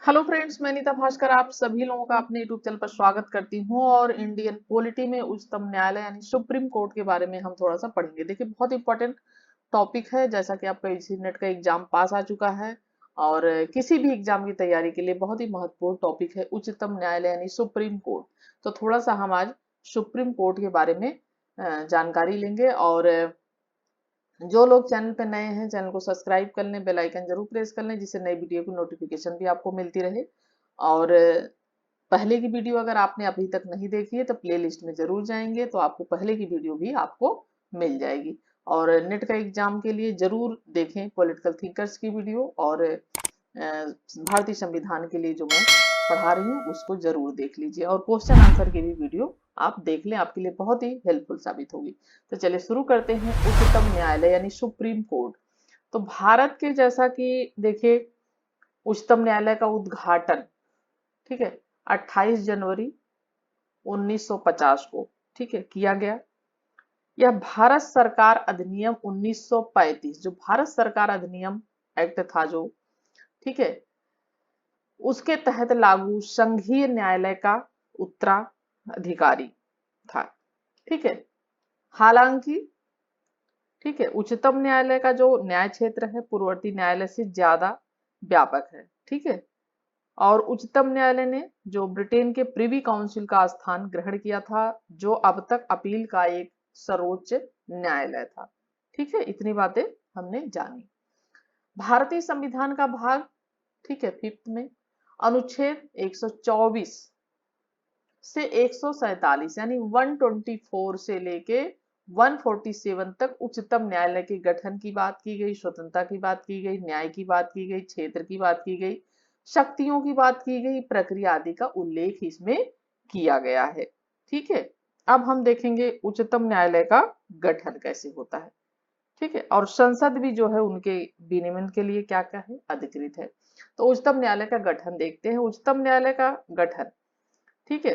Hello friends, मैं नीता भास्कर आप सभी लोगों का अपने यूट्यूब चैनल पर स्वागत करती हूं। और इंडियन पॉलिटी में उच्चतम न्यायालय यानी सुप्रीम कोर्ट के बारे में हम थोड़ा सा पढ़ेंगे। देखिए, बहुत इंपॉर्टेंट टॉपिक है। जैसा कि आपका इसी नेट का एग्जाम पास आ चुका है और किसी भी एग्जाम की तैयारी के लिए बहुत ही महत्वपूर्ण टॉपिक है उच्चतम न्यायालय यानी सुप्रीम कोर्ट। तो थोड़ा सा हम आज सुप्रीम कोर्ट के बारे में जानकारी लेंगे। और जो लोग चैनल पे नए हैं, चैनल को सब्सक्राइब कर लें, बेल आइकन जरूर प्रेस कर लें, जिससे नई वीडियो की नोटिफिकेशन भी आपको मिलती रहे। और पहले की वीडियो अगर आपने अभी तक नहीं देखी है तो प्ले लिस्ट में जरूर जाएंगे तो आपको पहले की वीडियो भी आपको मिल जाएगी। और नेट का एग्जाम के लिए जरूर देखें पॉलिटिकल थिंकर्स की वीडियो। और भारतीय संविधान के लिए जो मैं पढ़ा रही हूँ उसको जरूर देख लीजिए। और क्वेश्चन आंसर की भी वीडियो आप देख लें, आपके लिए बहुत ही हेल्पफुल साबित होगी। तो चलिए शुरू करते हैं। उच्चतम न्यायालय यानी सुप्रीम कोर्ट। तो भारत के, जैसा कि देखिए, उच्चतम न्यायालय का उद्घाटन, ठीक है, 28 जनवरी 1950 को, ठीक है, किया गया। यह भारत सरकार अधिनियम 1935, जो भारत सरकार अधिनियम एक्ट था जो, ठीक है, उसके तहत लागू संघीय न्यायालय का उत्तराधिकारी था। ठीक है, हालांकि, ठीक है, उच्चतम न्यायालय का जो न्याय क्षेत्र है पूर्ववर्ती न्यायालय से ज्यादा व्यापक है। ठीक है, और उच्चतम न्यायालय ने जो ब्रिटेन के प्रिवी काउंसिल का स्थान ग्रहण किया था, जो अब तक अपील का एक सर्वोच्च न्यायालय था। ठीक है, इतनी बातें हमने जानी। भारतीय संविधान का भाग, ठीक है, फिफ्थ में अनुच्छेद 124 से 147 यानी 124 से लेके 147 तक उच्चतम न्यायालय के गठन की बात की गई, स्वतंत्रता की बात की गई, न्याय की बात की गई, क्षेत्र की बात की गई, शक्तियों की बात की गई, प्रक्रिया आदि का उल्लेख इसमें किया गया है। ठीक है, अब हम देखेंगे उच्चतम न्यायालय का गठन कैसे होता है। ठीक है, और संसद भी जो है उनके विनियमन के लिए क्या क्या है, अधिकृत है। तो उच्चतम न्यायालय का गठन देखते हैं। उच्चतम न्यायालय का गठन, ठीक है,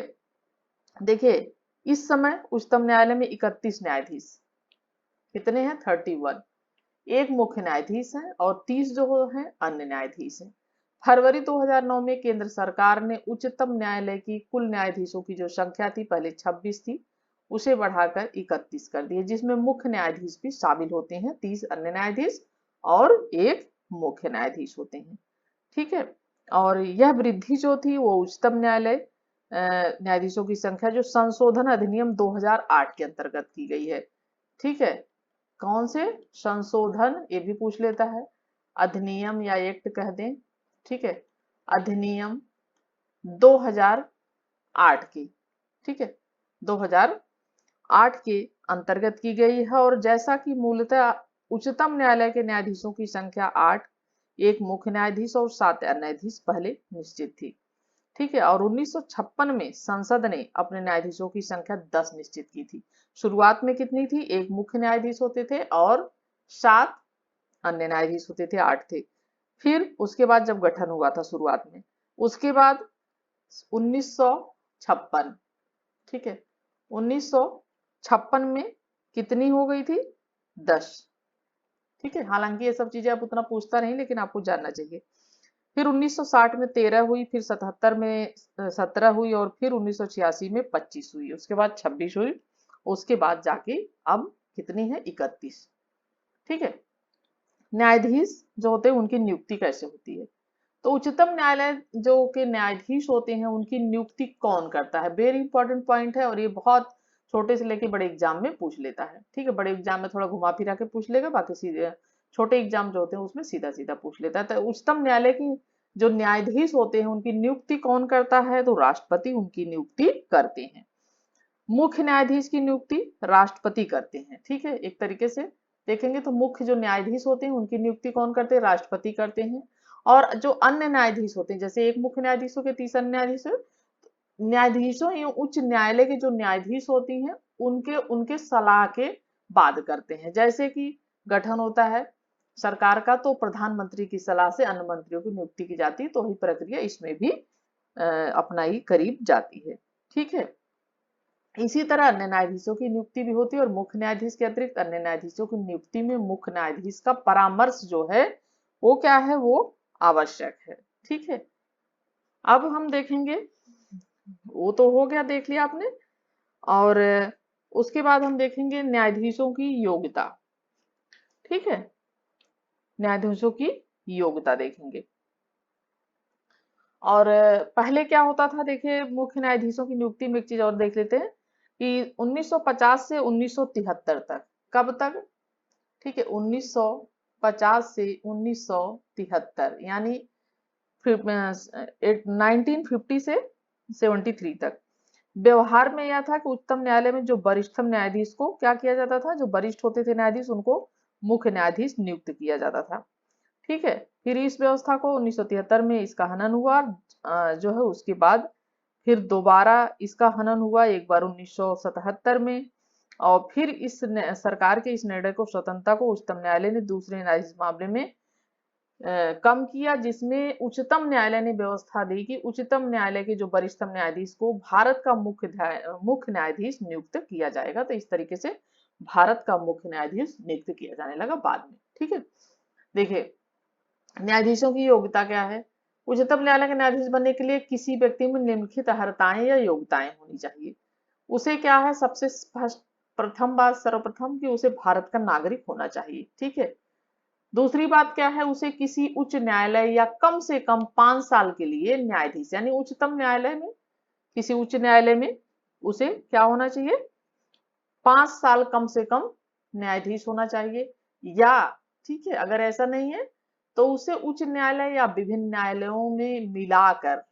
देखिए, इस समय उच्चतम न्यायालय में 31 न्यायाधीश, कितने हैं, 31। एक मुख्य न्यायाधीश है और 30 जो है अन्य न्यायाधीश हैं। फरवरी 2009 में केंद्र सरकार ने उच्चतम न्यायालय की कुल न्यायाधीशों की जो संख्या थी, पहले 26 थी, उसे बढ़ाकर 31 कर दी है, जिसमें मुख्य न्यायाधीश भी शामिल होते हैं, 30 अन्य न्यायाधीश और एक मुख्य न्यायाधीश होते हैं। ठीक है, और यह वृद्धि जो थी वो उच्चतम न्यायालय न्यायाधीशों की संख्या जो संशोधन अधिनियम 2008 के अंतर्गत की गई है। ठीक है, कौन से संशोधन, ये भी पूछ लेता है, अधिनियम या एक्ट कह दें। ठीक है, अधिनियम 2008 की, ठीक है, 2008 के अंतर्गत की गई है। और जैसा कि मूलतः उच्चतम न्यायालय के न्यायाधीशों की संख्या 8, एक मुख्य न्यायाधीश और 7 न्यायाधीश पहले निश्चित थी। ठीक है, और 1956 में संसद ने अपने न्यायाधीशों की संख्या 10 निश्चित की थी। शुरुआत में कितनी थी, एक मुख्य न्यायाधीश होते थे और 7 अन्य न्यायाधीश होते थे, 8 थे। फिर उसके बाद जब गठन हुआ था शुरुआत में, उसके बाद 1956, ठीक है, 1956 में कितनी हो गई थी, 10। ठीक है, हालांकि ये सब चीजें आप उतना पूछता नहीं, लेकिन आपको जानना चाहिए। फिर 1960 में 13 हुई, फिर 77 में 17 हुई, और फिर 1986 में 25 हुई, उसके बाद 26 हुई, उसके बाद जाके अब कितनी है, 31। ठीक है, न्यायाधीश जो होते हैं उनकी नियुक्ति कैसे होती है। तो उच्चतम न्यायालय जो के न्यायाधीश होते हैं उनकी नियुक्ति कौन करता है, वेरी इंपॉर्टेंट पॉइंट है। और ये बहुत छोटे से लेके बड़े एग्जाम में पूछ लेता है। ठीक है, बड़े एग्जाम में थोड़ा घुमा फिरा के पूछ लेगा, बाकी सीधे छोटे एग्जाम जो होते हैं उसमें सीधा सीधा पूछ लेता है। तो उच्चतम न्यायालय की जो न्यायाधीश होते हैं उनकी नियुक्ति कौन करता है, तो राष्ट्रपति उनकी नियुक्ति करते हैं। मुख्य न्यायाधीश की नियुक्ति राष्ट्रपति करते हैं। ठीक है, एक तरीके से देखेंगे तो मुख्य जो न्यायाधीश होते हैं उनकी नियुक्ति कौन करते हैं, राष्ट्रपति करते हैं। और जो अन्य न्यायाधीश होते हैं, जैसे एक मुख्य न्यायाधीश के 30 अन्य न्यायाधीश, न्यायाधीशों एवं उच्च न्यायालय के जो न्यायाधीश होती हैं उनके उनके सलाह के बाद करते हैं। जैसे कि गठन होता है सरकार का तो प्रधानमंत्री की सलाह से अन्य मंत्रियों की नियुक्ति की जाती है, तो वही प्रक्रिया इसमें भी अपनाई करीब जाती है। ठीक है, इसी तरह अन्य न्यायाधीशों की नियुक्ति भी होती है, और मुख्य न्यायाधीश के अतिरिक्त अन्य न्यायाधीशों की नियुक्ति में मुख्य न्यायाधीश का परामर्श जो है वो क्या है, वो आवश्यक है। ठीक है, अब हम देखेंगे, वो तो हो गया, देख लिया आपने। और उसके बाद हम देखेंगे न्यायाधीशों की योग्यता। ठीक है, न्यायाधीशों की योग्यता देखेंगे। और पहले क्या होता था, देखिए मुख्य न्यायाधीशों की नियुक्ति में एक चीज और देख लेते हैं कि 1950 से 1973 तक, कब तक, ठीक है, 1950 से 1973, यानी 1950 से 73 तक व्यवहार में यह था कि उच्चतम न्यायालय में जो वरिष्ठतम न्यायाधीश को क्या किया जाता था, जो वरिष्ठ होते थे न्यायाधीश, उनको मुख्य न्यायाधीश नियुक्त किया जाता था। ठीक है, फिर इस व्यवस्था को 1973 में इसका हनन हुआ, जो है उसके बाद फिर दोबारा इसका हनन हुआ एक बार 1977 में। और फिर सरकार के इस निर्णय को, स्वतंत्रता को, उच्चतम न्यायालय ने दूसरे न्यायाधीश मामले में कम किया, जिसमें उच्चतम न्यायालय ने व्यवस्था दी कि उच्चतम न्यायालय के जो वरिष्ठतम न्यायाधीश को भारत का मुख्य न्यायाधीश नियुक्त किया जाएगा। तो इस तरीके से भारत का मुख्य न्यायाधीश नियुक्त किया जाने लगा बाद में। ठीक है, देखिए न्यायाधीशों की योग्यता क्या है। उच्चतम न्यायालय के न्यायाधीश बनने के लिए किसी व्यक्ति में निम्नलिखित अर्हताएं या योग्यताएं होनी चाहिए। उसे क्या है, सबसे स्पष्ट प्रथम बात, सर्वप्रथम कि उसे भारत का नागरिक होना चाहिए। ठीक है, दूसरी बात क्या है, उसे किसी उच्च न्यायालय या कम से कम 5 साल के लिए न्यायाधीश, यानी उच्चतम न्यायालय में, किसी उच्च न्यायालय में उसे क्या होना चाहिए, 5 साल कम से कम न्यायाधीश होना चाहिए। या ठीक है, अगर ऐसा नहीं है तो उसे उच्च न्यायालय या विभिन्न न्यायालयों में मिलाकर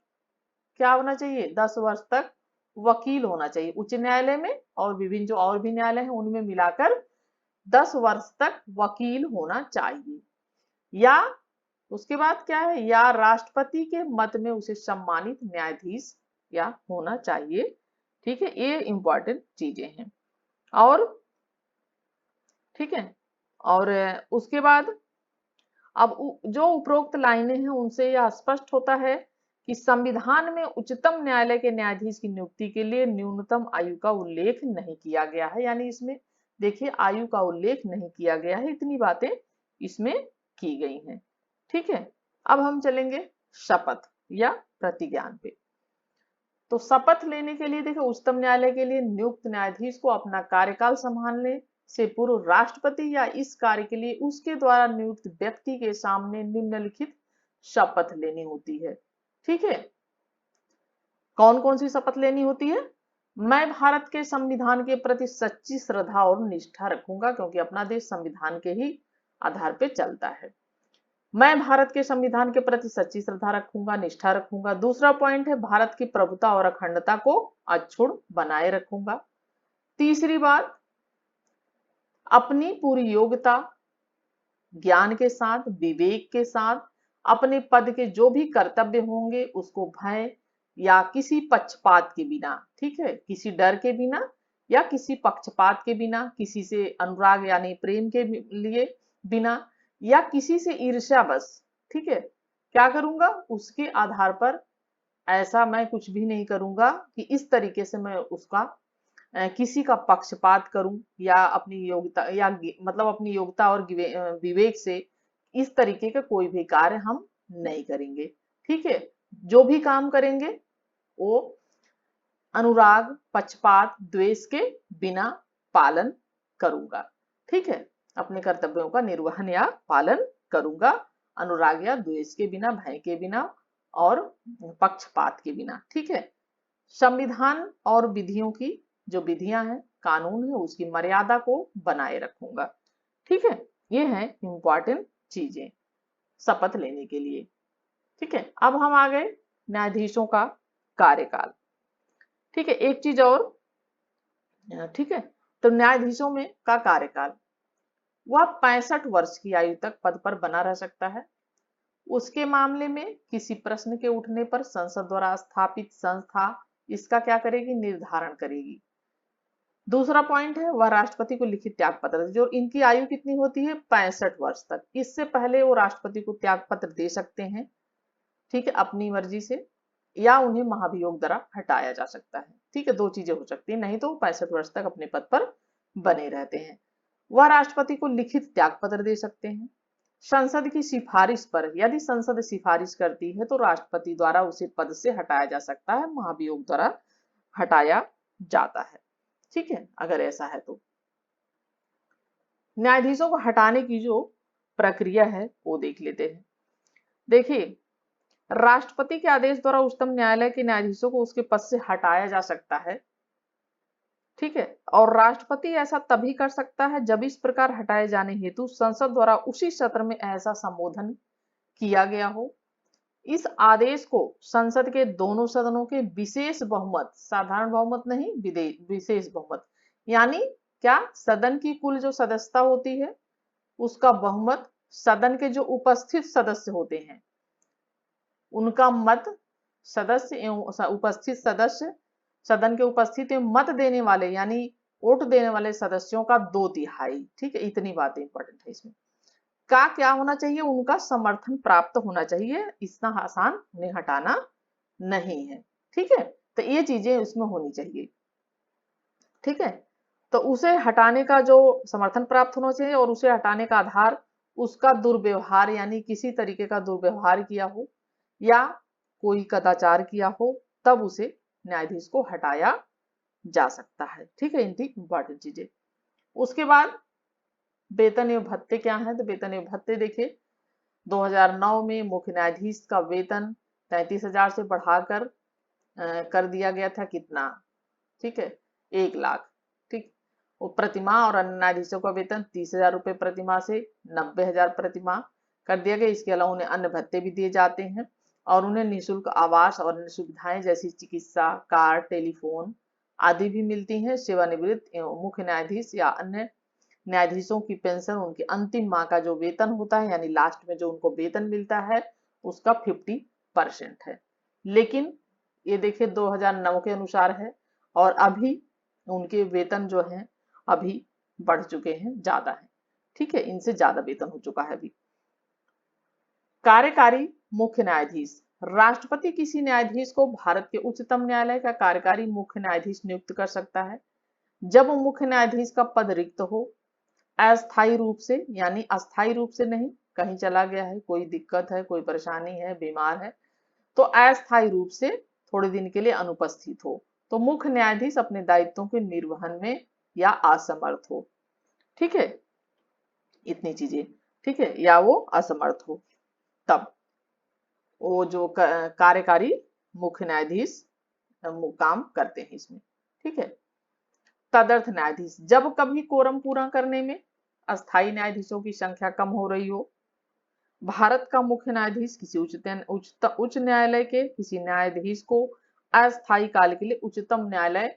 क्या होना चाहिए, 10 वर्ष तक वकील होना चाहिए। उच्च न्यायालय में और विभिन्न जो और भी न्यायालय हैं उनमें मिलाकर 10 वर्ष तक वकील होना चाहिए। या उसके बाद क्या है, या राष्ट्रपति के मत में उसे सम्मानित न्यायाधीश या होना चाहिए। ठीक है, ये इंपॉर्टेंट चीजें हैं। और ठीक है, और उसके बाद अब जो उपरोक्त लाइनें हैं उनसे यह स्पष्ट होता है कि संविधान में उच्चतम न्यायालय के न्यायाधीश की नियुक्ति के लिए न्यूनतम आयु का उल्लेख नहीं किया गया है। यानी इसमें देखिए आयु का उल्लेख नहीं किया गया है, इतनी बातें इसमें की गई हैं। ठीक है, अब हम चलेंगे शपथ या प्रतिज्ञान पे। तो शपथ लेने के लिए देखिए उच्चतम न्यायालय के लिए नियुक्त न्यायाधीश को अपना कार्यकाल संभालने से पूर्व राष्ट्रपति या इस कार्य के लिए उसके द्वारा नियुक्त व्यक्ति के सामने निम्नलिखित शपथ लेनी होती है। ठीक है, कौन कौन सी शपथ लेनी होती है। मैं भारत के संविधान के प्रति सच्ची श्रद्धा और निष्ठा रखूंगा, क्योंकि अपना देश संविधान के ही आधार पर चलता है। मैं भारत के संविधान के प्रति सच्ची श्रद्धा रखूंगा, निष्ठा रखूंगा। दूसरा पॉइंट है, भारत की प्रभुता और अखंडता को अक्षुण्ण बनाए रखूंगा। तीसरी बात, अपनी पूरी योग्यता, ज्ञान के साथ, विवेक के साथ अपने पद के जो भी कर्तव्य होंगे उसको भय या किसी पक्षपात के बिना, ठीक है, किसी डर के बिना या किसी पक्षपात के बिना, किसी से अनुराग यानी प्रेम के लिए बिना, या किसी से ईर्ष्या बस, ठीक है, क्या करूंगा उसके आधार पर ऐसा मैं कुछ भी नहीं करूंगा कि इस तरीके से मैं उसका किसी का पक्षपात करूं या अपनी योग्यता या मतलब अपनी योग्यता और विवेक से इस तरीके का कोई भी कार्य हम नहीं करेंगे। ठीक है, जो भी काम करेंगे वो अनुराग, पक्षपात, द्वेष के बिना पालन करूंगा। ठीक है, अपने कर्तव्यों का निर्वहन या पालन करूंगा अनुराग या द्वेष के बिना, भय के बिना और पक्षपात के बिना। ठीक है, संविधान और विधियों की जो विधियां हैं, कानून है, उसकी मर्यादा को बनाए रखूंगा। ठीक है, ये है इंपॉर्टेंट चीजें शपथ लेने के लिए। ठीक है, अब हम आ गए न्यायाधीशों का कार्यकाल। ठीक है, एक चीज और, ठीक है, तो न्यायाधीशों में का कार्यकाल, वह 65 वर्ष की आयु तक पद पर बना रह सकता है। उसके मामले में किसी प्रश्न के उठने पर संसद द्वारा स्थापित संस्था इसका क्या करेगी, निर्धारण करेगी। दूसरा पॉइंट है, वह राष्ट्रपति को लिखित त्याग पत्र, जो इनकी आयु कितनी होती है, 65 वर्ष तक। इससे पहले वो राष्ट्रपति को त्याग पत्र दे सकते हैं, ठीक है, अपनी मर्जी से, या उन्हें महाभियोग द्वारा हटाया जा सकता है। ठीक है, दो चीजें हो सकती है, नहीं तो 65 वर्ष तक अपने पद पर बने रहते हैं। वह राष्ट्रपति को लिखित त्याग पत्र दे सकते हैं। संसद की सिफारिश पर, यदि संसद सिफारिश करती है तो राष्ट्रपति द्वारा उसे पद से हटाया जा सकता है, महाभियोग द्वारा हटाया जाता है। ठीक है, अगर ऐसा है तो न्यायाधीशों को हटाने की जो प्रक्रिया है वो देख लेते हैं। देखिए, राष्ट्रपति के आदेश द्वारा उच्चतम न्यायालय के न्यायाधीशों को उसके पद से हटाया जा सकता है। ठीक है, और राष्ट्रपति ऐसा तभी कर सकता है जब इस प्रकार हटाए जाने हेतु संसद द्वारा उसी सत्र में ऐसा संबोधन किया गया हो। इस आदेश को संसद के दोनों सदनों के विशेष बहुमत, साधारण बहुमत नहीं, विशेष बहुमत, यानी क्या, सदन की कुल जो सदस्यता होती है उसका बहुमत, सदन के जो उपस्थित सदस्य होते हैं उनका मत, सदस्य एवं उपस्थित सदस्य, सदन के उपस्थित एवं मत देने वाले यानी वोट देने वाले सदस्यों का 2/3। ठीक है, इतनी बातें इंपॉर्टेंट है इसमें। का क्या होना चाहिए, उनका समर्थन प्राप्त होना चाहिए, इतना आसान उन्हें हटाना नहीं है। ठीक है, तो ये चीजें उसमें होनी चाहिए। ठीक है, तो उसे हटाने का जो समर्थन प्राप्त होना चाहिए और उसे हटाने का आधार उसका दुर्व्यवहार यानी किसी तरीके का दुर्व्यवहार किया हो या कोई कदाचार किया हो, तब उसे न्यायाधीश को हटाया जा सकता है। ठीक है, इनकी इंपॉर्टेंट चीजें। उसके बाद वेतन एवं भत्ते क्या है, तो वेतन एवं भत्ते देखिए, 2009 में मुख्य न्यायाधीश का वेतन 33,000 से बढ़ाकर कर दिया गया था कितना, ठीक है, 1 लाख। ठीक, वो प्रतिमाह और अन्य न्यायाधीशों का वेतन 30,000 रुपए प्रतिमाह से 90,000 प्रतिमाह कर दिया गया। इसके अलावा उन्हें अन्य भत्ते भी दिए जाते हैं और उन्हें निःशुल्क आवास और अन्य सुविधाएं जैसी चिकित्सा, कार, टेलीफोन आदि भी मिलती हैं। सेवानिवृत्त एवं मुख्य न्यायाधीश या अन्य न्यायाधीशों की पेंशन उनके अंतिम माह का जो वेतन होता है यानी लास्ट में जो उनको वेतन मिलता है उसका 50% है। लेकिन ये देखिए 2009 के अनुसार है और अभी उनके वेतन जो है अभी बढ़ चुके हैं, ज्यादा है। ठीक है, इनसे ज्यादा वेतन हो चुका है अभी। कार्यकारी मुख्य न्यायाधीश, राष्ट्रपति किसी न्यायाधीश को भारत के उच्चतम न्यायालय का कार्यकारी मुख्य न्यायाधीश नियुक्त कर सकता है जब मुख्य न्यायाधीश का पद रिक्त हो, अस्थायी रूप से, यानी अस्थायी रूप से नहीं, कहीं चला गया है, कोई दिक्कत है, कोई परेशानी है, बीमार है, तो अस्थायी रूप से थोड़े दिन के लिए अनुपस्थित हो, तो मुख्य न्यायाधीश अपने दायित्वों के निर्वहन में या असमर्थ हो। ठीक है, इतनी चीजें। ठीक है, या वो असमर्थ हो, तब वो जो कार्यकारी मुख्य न्यायाधीश काम करते हैं इसमें। ठीक है, तदर्थ न्यायाधीश, जब कभी कोरम पूरा करने में अस्थायी न्यायाधीशों की संख्या कम हो रही हो, भारत का मुख्य न्यायाधीश किसी उच्च न्यायालय के किसी न्यायाधीश को अस्थायी काल के लिए उच्चतम न्यायालय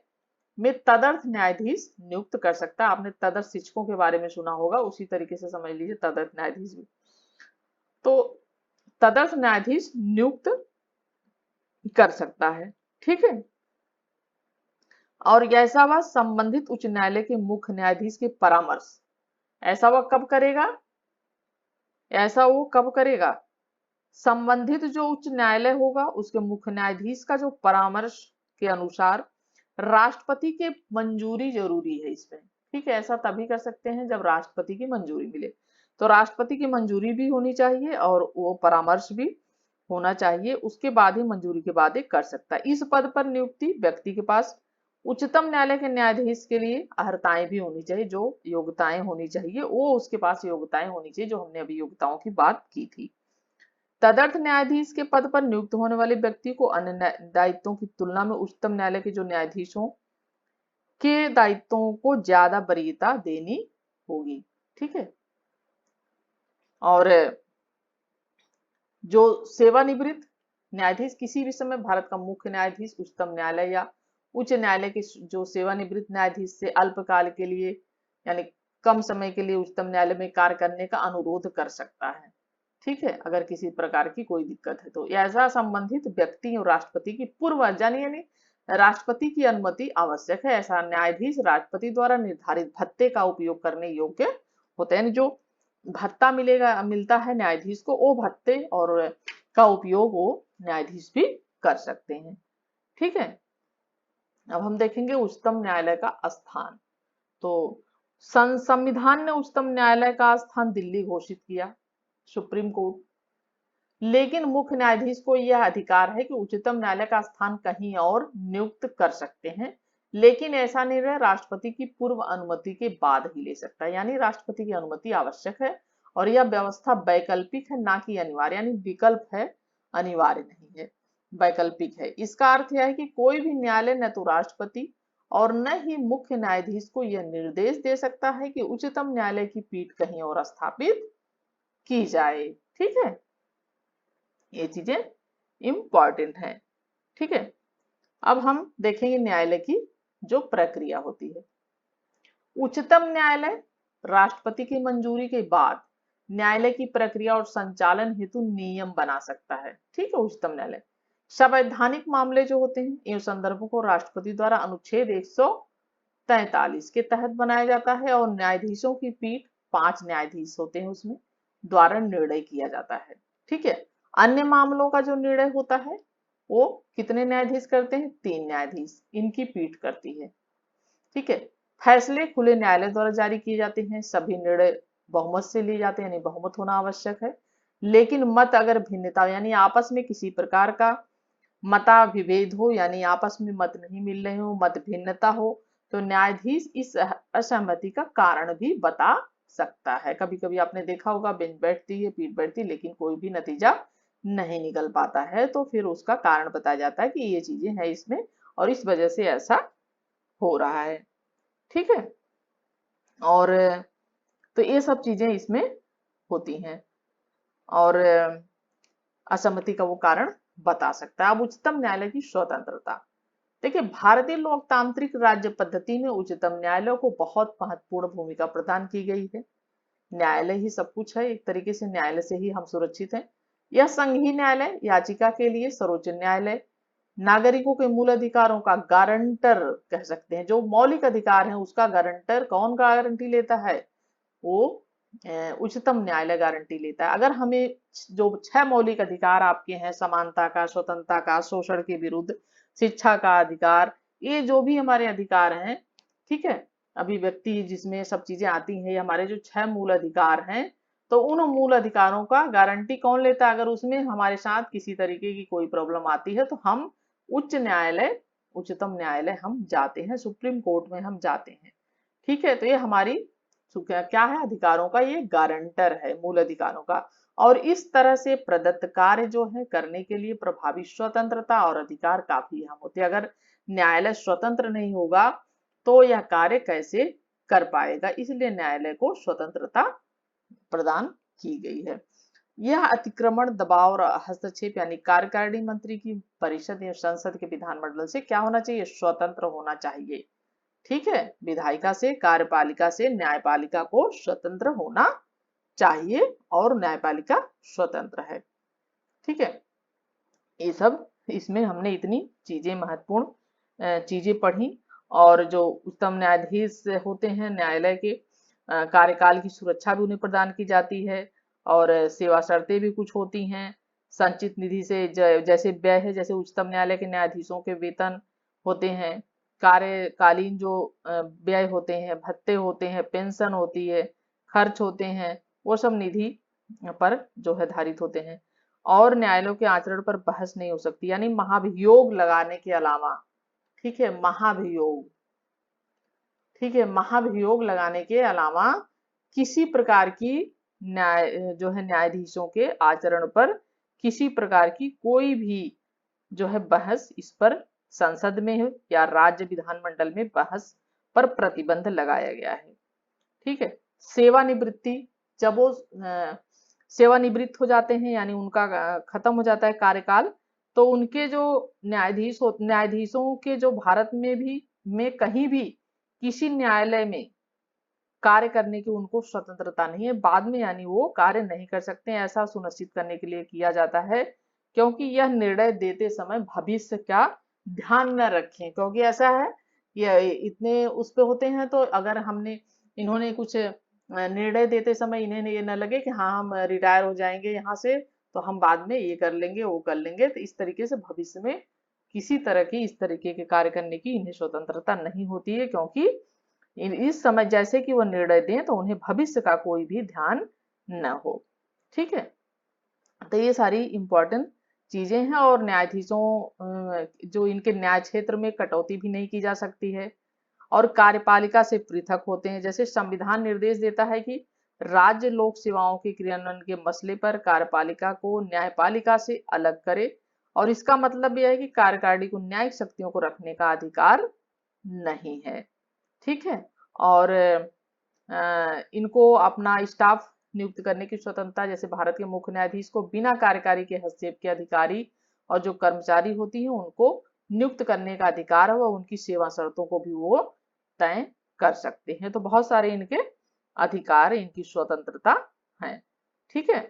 में तदर्थ न्यायाधीश नियुक्त कर सकता है। आपने तदर्थ शिक्षकों के बारे में सुना होगा, उसी तरीके से समझ लीजिए तदर्थ न्यायाधीश भी। तो तदर्थ न्यायाधीश नियुक्त कर सकता है। ठीक है, और ऐसा वह संबंधित उच्च न्यायालय के मुख्य न्यायाधीश के परामर्श, ऐसा वह कब करेगा, ऐसा वो कब करेगा, संबंधित जो उच्च न्यायालय होगा उसके मुख्य न्यायाधीश का जो परामर्श के अनुसार राष्ट्रपति के मंजूरी जरूरी है इसमें। ठीक है, ऐसा तभी कर सकते हैं जब राष्ट्रपति की मंजूरी मिले, तो राष्ट्रपति की मंजूरी भी होनी चाहिए और वो परामर्श भी होना चाहिए, उसके बाद ही मंजूरी के बाद ही कर सकता है। इस पद पर नियुक्ति व्यक्ति के पास उच्चतम न्यायालय के न्यायाधीश के लिए अर्हताएं भी होनी चाहिए, जो योग्यताएं होनी चाहिए वो उसके पास योग्यताएं होनी चाहिए, जो हमने अभी योग्यताओं की बात की थी। तदर्थ न्यायाधीश के पद पर नियुक्त होने वाले व्यक्ति को अन्य दायित्वों की तुलना में उच्चतम न्यायालय के जो न्यायाधीशों के दायित्वों को ज्यादा वरीयता देनी होगी। ठीक है, और जो सेवानिवृत्त न्यायाधीश किसी भी समय भारत का मुख्य न्यायाधीश उच्चतम न्यायालय या उच्च न्यायालय के जो सेवानिवृत्त न्यायाधीश से अल्पकाल के लिए यानी कम समय के लिए उच्चतम न्यायालय में कार्य करने का अनुरोध कर सकता है। ठीक है, अगर किसी प्रकार की कोई दिक्कत है तो ऐसा संबंधित व्यक्ति और राष्ट्रपति की पूर्व यानी राष्ट्रपति की अनुमति आवश्यक है। ऐसा न्यायाधीश राष्ट्रपति द्वारा निर्धारित भत्ते का उपयोग करने योग्य होते हैं। जो भत्ता मिलता है न्यायाधीश को, वो भत्ते और का उपयोग वो न्यायाधीश भी कर सकते हैं। ठीक है, अब हम देखेंगे उच्चतम न्यायालय का स्थान। तो संविधान ने उच्चतम न्यायालय का स्थान दिल्ली घोषित किया। Supreme court. लेकिन मुख्य न्यायाधीश को यह अधिकार है कि उच्चतम न्यायालय का स्थान कहीं और नियुक्त कर सकते हैं, लेकिन ऐसा निर्णय राष्ट्रपति की पूर्व अनुमति के बाद ही ले सकता है। यानी राष्ट्रपति की अनुमति आवश्यक है और यह व्यवस्था वैकल्पिक है, ना कि अनिवार्य। यानी विकल्प है, अनिवार्य नहीं है, वैकल्पिक है। इसका अर्थ यह है कि कोई भी न्यायालय न तो राष्ट्रपति और न ही मुख्य न्यायाधीश को यह निर्देश दे सकता है कि उच्चतम न्यायालय की पीठ कहीं और स्थापित की जाए। ठीक है, ये चीजें इंपॉर्टेंट है। ठीक है, अब हम देखेंगे न्यायालय की जो प्रक्रिया होती है। उच्चतम न्यायालय राष्ट्रपति की मंजूरी के बाद न्यायालय की प्रक्रिया और संचालन हेतु नियम बना सकता है। ठीक है, उच्चतम न्यायालय संवैधानिक मामले जो होते हैं इन संदर्भों को राष्ट्रपति द्वारा अनुच्छेद 143 के तहत बनाया जाता है और न्यायाधीशों की पीठ 5 न्यायाधीश होते हैं उसमें द्वारा निर्णय किया जाता है। ठीक है, अन्य मामलों का जो निर्णय होता है वो कितने न्यायाधीश करते हैं? 3 न्यायाधीश इनकी पीठ करती है। ठीक है, फैसले खुले न्यायालय द्वारा जारी किए जाते हैं। सभी निर्णय बहुमत से लिए जाते हैं, यानी बहुमत होना आवश्यक है। लेकिन मत अगर भिन्नता यानी आपस में किसी प्रकार का मताविभेद हो, यानी आपस में मत नहीं मिल रहे हो, मत भिन्नता हो, तो न्यायाधीश इस असहमति का कारण भी बता सकता है। कभी कभी आपने देखा होगा बेंच बैठती है, पीठ बैठती है, लेकिन कोई भी नतीजा नहीं निकल पाता है, तो फिर उसका कारण बताया जाता है कि ये चीजें हैं इसमें और इस वजह से ऐसा हो रहा है। ठीक है, और तो ये सब चीजें इसमें होती हैं और असहमति का वो कारण बता सकता है। अब उच्चतम न्यायालय की स्वतंत्रता, देखिए भारतीय लोकतांत्रिक राज्य पद्धति में उच्चतम न्यायालय को बहुत महत्वपूर्ण भूमिका प्रदान की गई है। न्यायालय ही सब कुछ है, एक तरीके से न्यायालय से ही हम सुरक्षित हैं। यह संघीय न्यायालय याचिका के लिए सर्वोच्च न्यायालय नागरिकों के मूल अधिकारों का गारंटर कह सकते हैं। जो मौलिक अधिकार है उसका गारंटर कौन गारंटी लेता है? वो उच्चतम न्यायालय गारंटी लेता है। अगर हमें जो 6 मौलिक अधिकार आपके हैं, समानता का, स्वतंत्रता का, शोषण के विरुद्ध, शिक्षा का अधिकार, ये जो भी हमारे अधिकार हैं, ठीक है, अभिव्यक्ति जिसमें सब चीजें आती हैं, ये हमारे जो 6 मूल अधिकार हैं, तो उन मूल अधिकारों का गारंटी कौन लेता है? अगर उसमें हमारे साथ किसी तरीके की कोई प्रॉब्लम आती है तो हम उच्च न्यायालय, उच्चतम न्यायालय हम जाते हैं, सुप्रीम कोर्ट में हम जाते हैं। ठीक है, तो ये हमारी क्या है? अधिकारों का ये गारंटर है, मूल अधिकारों का। और इस तरह से प्रदत्त कार्य जो है करने के लिए प्रभावी स्वतंत्रता और अधिकार काफी अहम होते हैं। अगर न्यायालय स्वतंत्र नहीं होगा तो यह कार्य कैसे कर पाएगा? इसलिए न्यायालय को स्वतंत्रता प्रदान की गई है। यह अतिक्रमण, दबाव और हस्तक्षेप यानी कार्यकारिणी मंत्री की परिषद या संसद के विधानमंडल से क्या होना चाहिए? स्वतंत्र होना चाहिए। ठीक है, विधायिका से, कार्यपालिका से, न्यायपालिका को स्वतंत्र होना चाहिए और न्यायपालिका स्वतंत्र है। ठीक है, ये सब इसमें हमने इतनी चीजें, महत्वपूर्ण चीजें पढ़ी। और जो उच्चतम न्यायाधीश होते हैं न्यायालय के कार्यकाल की सुरक्षा भी उन्हें प्रदान की जाती है और सेवा शर्तें भी कुछ होती हैं। संचित निधि से जैसे व्यय है, जैसे उच्चतम न्यायालय के न्यायाधीशों के वेतन होते हैं, कार्यकालीन जो व्यय होते हैं, भत्ते होते हैं, पेंशन होती है, खर्च होते हैं, वो सब निधि पर जो है धारित होते हैं। और न्यायालयों के आचरण पर बहस नहीं हो सकती, यानी महाभियोग लगाने के अलावा, ठीक है, महाभियोग, ठीक है, महाभियोग लगाने के अलावा किसी प्रकार की न्याय जो है न्यायाधीशों के आचरण पर किसी प्रकार की कोई भी जो है बहस, इस पर संसद में या राज्य विधानमंडल में बहस पर प्रतिबंध लगाया गया है। ठीक है, सेवानिवृत्ति, जब वो सेवानिवृत्त हो जाते हैं यानी उनका खत्म हो जाता है कार्यकाल, तो उनके जो न्यायाधीशों के जो भारत में भी में कहीं भी किसी न्यायालय में कार्य करने की उनको स्वतंत्रता नहीं है। बाद में यानी वो कार्य नहीं कर सकते, ऐसा सुनिश्चित करने के लिए किया जाता है, क्योंकि यह निर्णय देते समय भविष्य का ध्यान न रखें। क्योंकि ऐसा है, ये इतने उस पे होते हैं, तो अगर हमने इन्होंने कुछ निर्णय देते समय इन्हें ये न लगे कि हाँ हम रिटायर हो जाएंगे यहाँ से, तो हम बाद में ये कर लेंगे, वो कर लेंगे, तो इस तरीके से भविष्य में किसी तरह की इस तरीके के कार्य करने की इन्हें स्वतंत्रता नहीं होती है, क्योंकि इस समय जैसे कि वो निर्णय दें तो उन्हें भविष्य का कोई भी ध्यान न हो। ठीक है, तो ये सारी इंपॉर्टेंट चीजें हैं। और न्यायाधीशों जो इनके न्याय क्षेत्र में कटौती भी नहीं की जा सकती है, और कार्यपालिका से पृथक होते हैं। जैसे संविधान निर्देश देता है कि राज्य लोक सेवाओं के क्रियान्वयन के मसले पर कार्यपालिका को न्यायपालिका से अलग करे, और इसका मतलब यह है कि कार्यकारिणी को न्यायिक शक्तियों को रखने का अधिकार नहीं है। ठीक है, और इनको अपना स्टाफ नियुक्त करने की स्वतंत्रता, जैसे भारत के मुख्य न्यायाधीश को बिना कार्यकारी के हस्तक्षेप के अधिकारी और जो कर्मचारी होती हैं उनको नियुक्त करने का अधिकार है, और उनकी सेवा शर्तों को भी वो तय कर सकते हैं। तो बहुत सारे इनके अधिकार, इनकी स्वतंत्रता है। ठीक है,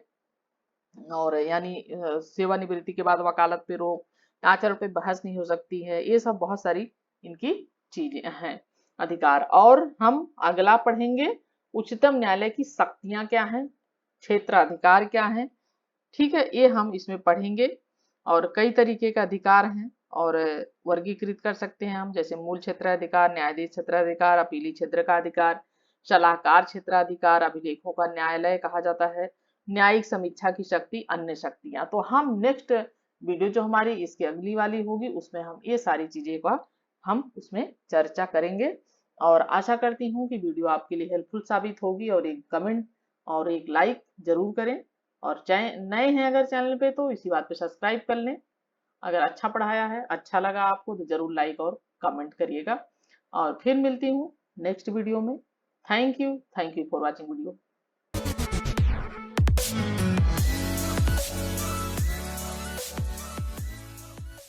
और यानी सेवानिवृत्ति के बाद वकालत पे रोक, आचरण पे बहस नहीं हो सकती है, ये सब बहुत सारी इनकी चीजें हैं, अधिकार। और हम अगला पढ़ेंगे उच्चतम न्यायालय की शक्तियां क्या हैं, क्षेत्राधिकार क्या है। ठीक है, ये हम इसमें पढ़ेंगे। और कई तरीके का अधिकार हैं, और वर्गीकृत कर सकते हैं हम, जैसे मूल क्षेत्राधिकार, न्यायाधीश क्षेत्राधिकार, अपीली क्षेत्र का अधिकार, सलाहकार क्षेत्राधिकार, अभिलेखों का न्यायालय कहा जाता है, न्यायिक समीक्षा की शक्ति, अन्य शक्तियां। तो हम नेक्स्ट वीडियो जो हमारी इसकी अगली वाली होगी उसमें हम ये सारी चीजें का हम उसमें चर्चा करेंगे। और आशा करती हूँ कि वीडियो आपके लिए हेल्पफुल साबित होगी, और एक कमेंट और एक लाइक जरूर करें। और नए हैं अगर चैनल पे तो इसी बात पे सब्सक्राइब कर लें। अगर अच्छा पढ़ाया है, अच्छा लगा आपको, तो जरूर लाइक और कमेंट करिएगा। और फिर मिलती हूँ नेक्स्ट वीडियो में। Thank you for watching video.